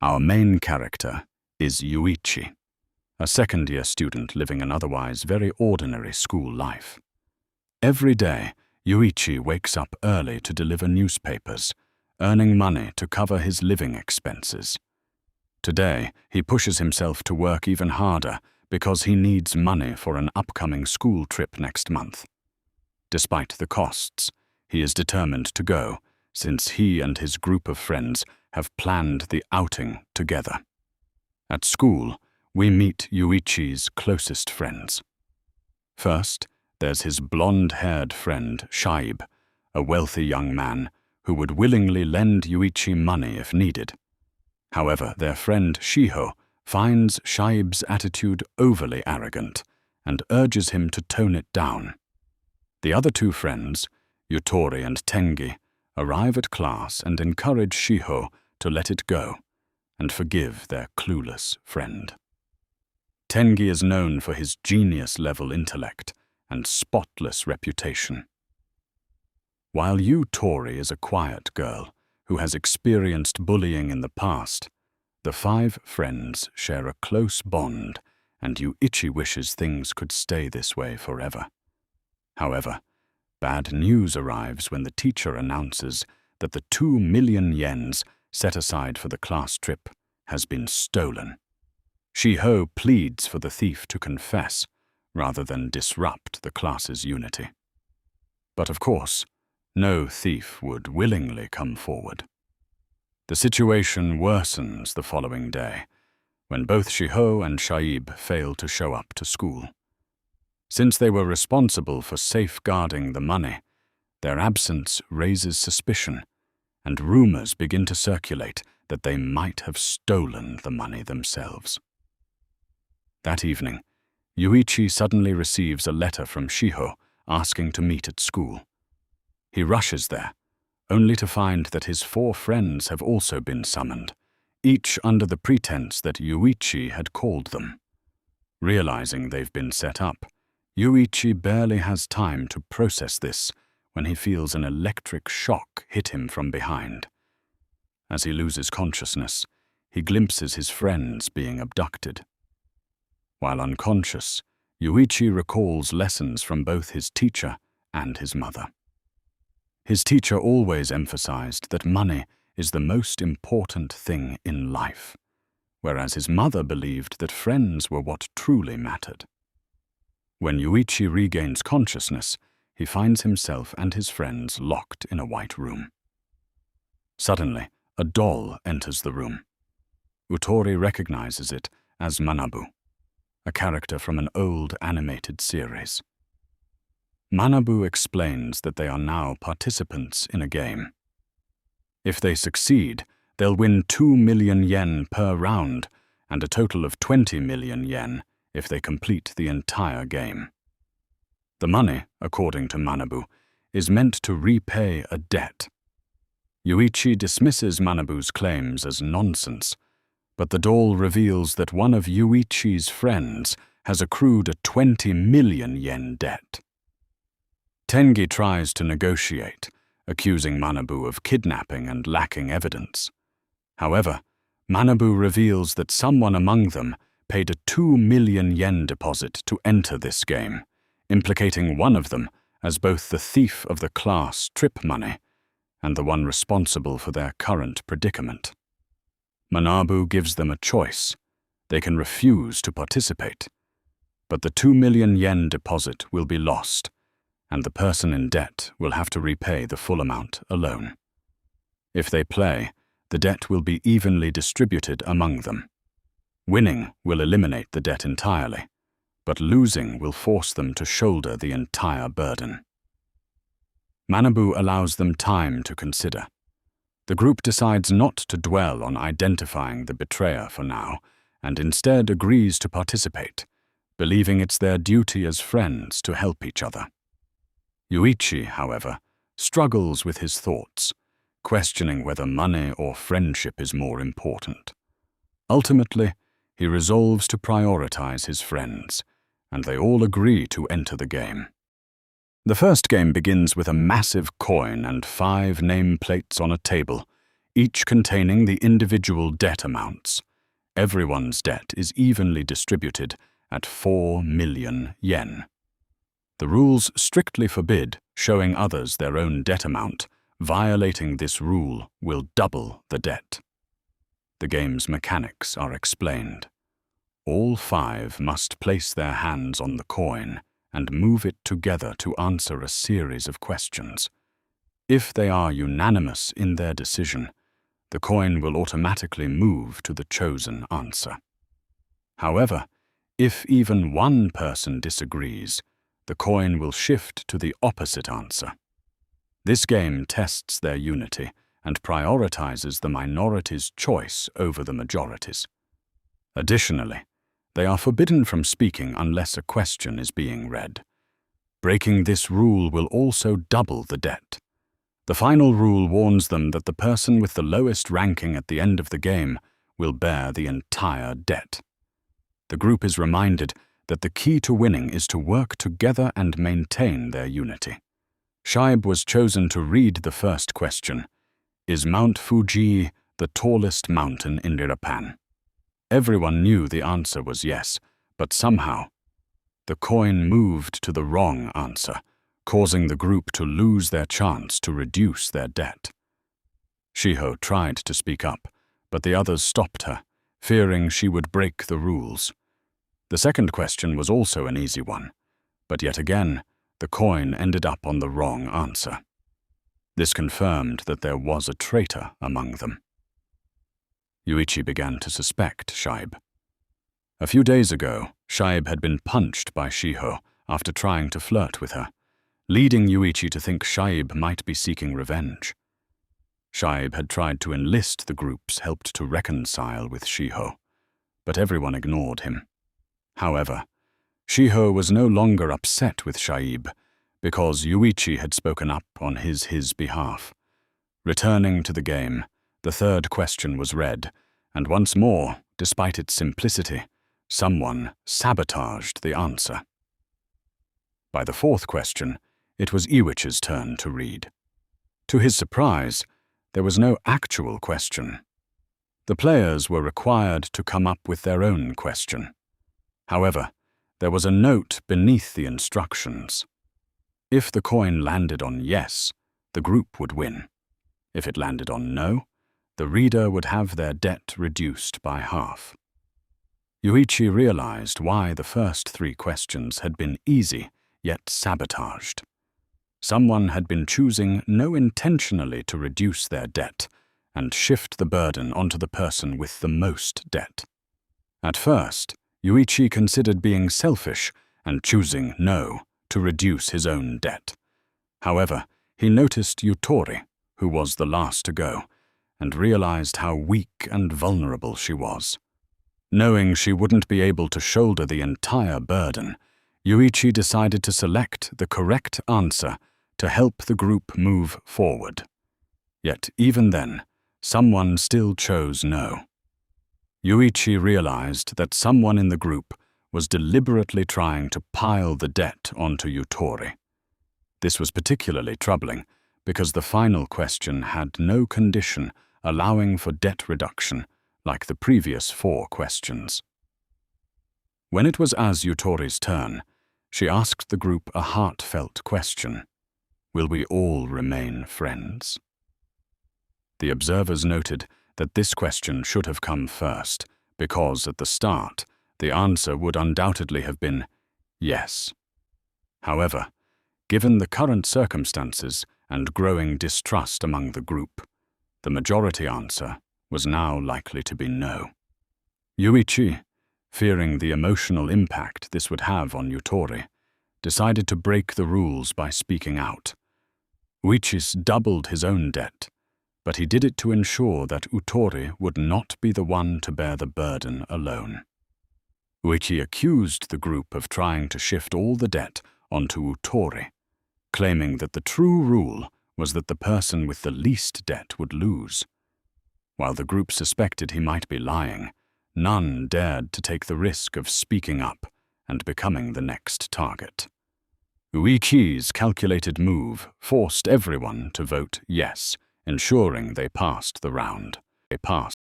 Our main character is Yuichi, a second-year student living an otherwise very ordinary school life. Every day, Yuichi wakes up early to deliver newspapers, earning money to cover his living expenses. Today, he pushes himself to work even harder because he needs money for an upcoming school trip next month. Despite the costs, he is determined to go, since he and his group of friends have planned the outing together. At school, we meet Yuichi's closest friends. First, there's his blonde-haired friend, Shaib, a wealthy young man who would willingly lend Yuichi money if needed. However, their friend Shiho finds Shaib's attitude overly arrogant and urges him to tone it down. The other two friends, Yutori and Tengi, arrive at class and encourage Shiho to let it go and forgive their clueless friend. Tengi is known for his genius-level intellect and spotless reputation, while Yutori is a quiet girl who has experienced bullying in the past. The five friends share a close bond, and Yuichi wishes things could stay this way forever. However, bad news arrives when the teacher announces that the 2 million yens set aside for the class trip has been stolen. Shiho pleads for the thief to confess rather than disrupt the class's unity. But of course, no thief would willingly come forward. The situation worsens the following day, when both Shiho and Shaib fail to show up to school. Since they were responsible for safeguarding the money, their absence raises suspicion, and rumors begin to circulate that they might have stolen the money themselves. That evening, Yuichi suddenly receives a letter from Shiho asking to meet at school. He rushes there, only to find that his 4 friends have also been summoned, each under the pretense that Yuichi had called them. Realizing they've been set up, Yuichi barely has time to process this when he feels an electric shock hit him from behind. As he loses consciousness, he glimpses his friends being abducted. While unconscious, Yuichi recalls lessons from both his teacher and his mother. His teacher always emphasized that money is the most important thing in life, whereas his mother believed that friends were what truly mattered. When Yuichi regains consciousness, he finds himself and his friends locked in a white room. Suddenly, a doll enters the room. Utori recognizes it as Manabu, a character from an old animated series. Manabu explains that they are now participants in a game. If they succeed, they'll win 2 million yen per round and a total of 20 million yen if they complete the entire game. The money, according to Manabu, is meant to repay a debt. Yuichi dismisses Manabu's claims as nonsense, but the doll reveals that one of Yuichi's friends has accrued a 20 million yen debt. Tengi tries to negotiate, accusing Manabu of kidnapping and lacking evidence. However, Manabu reveals that someone among them paid a 2 million yen deposit to enter this game, implicating one of them as both the thief of the class trip money and the one responsible for their current predicament. Manabu gives them a choice. They can refuse to participate, but the 2 million yen deposit will be lost, and the person in debt will have to repay the full amount alone. If they play, the debt will be evenly distributed among them. Winning will eliminate the debt entirely, but losing will force them to shoulder the entire burden. Manabu allows them time to consider. The group decides not to dwell on identifying the betrayer for now, and instead agrees to participate, believing it's their duty as friends to help each other. Yuichi, however, struggles with his thoughts, questioning whether money or friendship is more important. Ultimately, he resolves to prioritize his friends, and they all agree to enter the game. The first game begins with a massive coin and 5 nameplates on a table, each containing the individual debt amounts. Everyone's debt is evenly distributed at 4 million yen. The rules strictly forbid showing others their own debt amount. Violating this rule will double the debt. The game's mechanics are explained. All 5 must place their hands on the coin and move it together to answer a series of questions. If they are unanimous in their decision, the coin will automatically move to the chosen answer. However, if even one person disagrees, the coin will shift to the opposite answer. This game tests their unity and prioritizes the minority's choice over the majority's. Additionally, they are forbidden from speaking unless a question is being read. Breaking this rule will also double the debt. The final rule warns them that the person with the lowest ranking at the end of the game will bear the entire debt. The group is reminded that the key to winning is to work together and maintain their unity. Shibe was chosen to read the first question. Is Mount Fuji the tallest mountain in Japan? Everyone knew the answer was yes, but somehow, the coin moved to the wrong answer, causing the group to lose their chance to reduce their debt. Shiho tried to speak up, but the others stopped her, fearing she would break the rules. The second question was also an easy one, but yet again, the coin ended up on the wrong answer. This confirmed that there was a traitor among them. Yuichi began to suspect Shibe. A few days ago, Shibe had been punched by Shiho after trying to flirt with her, leading Yuichi to think Shibe might be seeking revenge. Shibe had tried to enlist the group's help to reconcile with Shiho, but everyone ignored him. However, Shiho was no longer upset with Shibe because Yuichi had spoken up on his behalf. Returning to the game, the third question was read, and once more, despite its simplicity, someone sabotaged the answer. By the fourth question, it was Iwich's turn to read. To his surprise, there was no actual question. The players were required to come up with their own question. However, there was a note beneath the instructions. If the coin landed on yes, the group would win. If it landed on no, the reader would have their debt reduced by half. Yuichi realized why the first 3 questions had been easy, yet sabotaged. Someone had been choosing no intentionally to reduce their debt and shift the burden onto the person with the most debt. At first, Yuichi considered being selfish and choosing no to reduce his own debt. However, he noticed Yutori, who was the last to go, and realized how weak and vulnerable she was. Knowing she wouldn't be able to shoulder the entire burden, Yuichi decided to select the correct answer to help the group move forward. Yet even then, someone still chose no. Yuichi realized that someone in the group was deliberately trying to pile the debt onto Yutori. This was particularly troubling because the final question had no condition allowing for debt reduction like the previous 4 questions. When it was Yutori's turn, she asked the group a heartfelt question. Will we all remain friends? The observers noted that this question should have come first, because at the start, the answer would undoubtedly have been yes. However, given the current circumstances and growing distrust among the group, the majority answer was now likely to be no. Yuichi, fearing the emotional impact this would have on Yutori, decided to break the rules by speaking out. Uichis doubled his own debt, but he did it to ensure that Utori would not be the one to bear the burden alone. Uichi accused the group of trying to shift all the debt onto Utori, claiming that the true rule was that the person with the least debt would lose. While the group suspected he might be lying, none dared to take the risk of speaking up and becoming the next target. Uichi's calculated move forced everyone to vote yes, ensuring they passed the round. They passed.